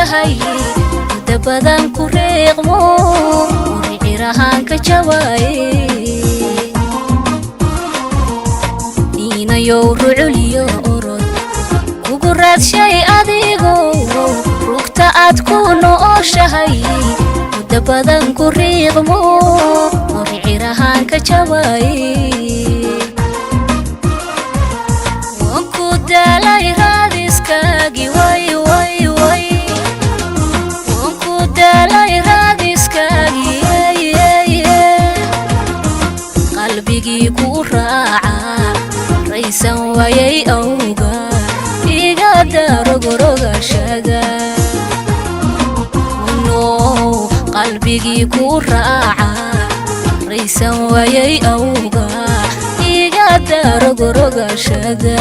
nooshahay dabadan ku reeqmo uricirahan ka jawaaye inayo ruuliyo orod kugu raadshay adigo rugta aad ku nooshahay dabadan ku reeqmo uricirahan ka jawaaye dalay raadiskaagi way wanku dalay raadiskaagi qalbigii ku raaca raysan wayay awga iga darogorogashada no qalbigii ku raaca raysan wayay awga iga darogorogashada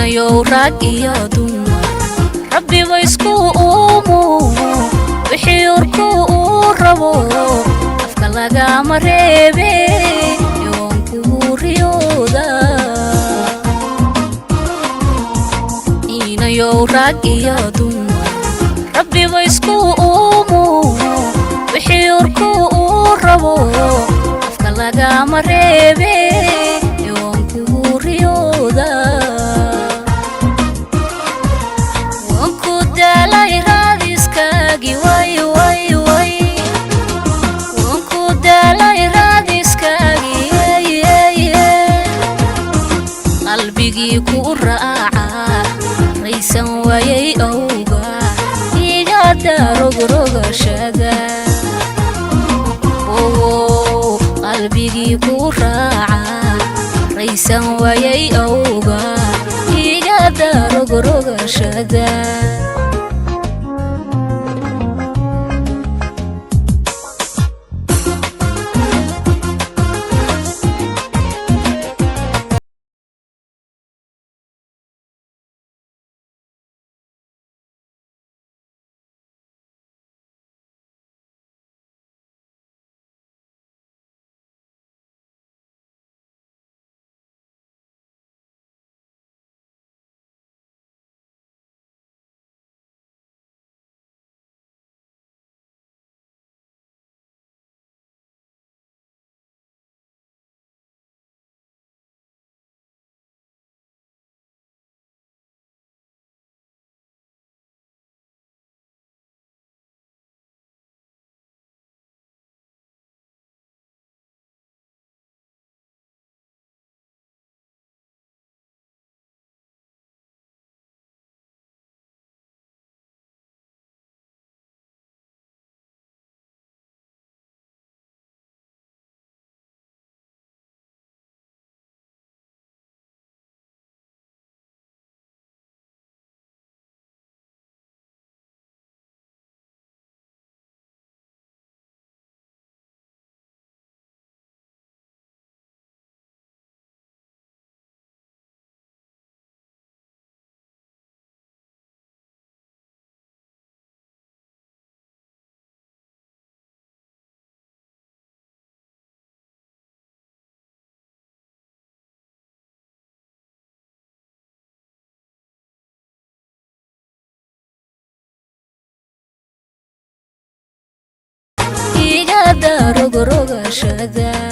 yo rag iyo dumar rabbi waysku uumo wixii urku uu rabo afka lagama reebe yoonku riyooda inayo rag iyo dumar rabbi waysku uumo wixii urku uu rabo afka lagama reebe yoonku riyooda dalay raadiskaagi way wanku dalay raadiskaagi qalbigii ku raaca raysan wayay awga iga darogorogashada qalbigii ku raaca raysan wayay awga iga darogorogashada iga darogorogashada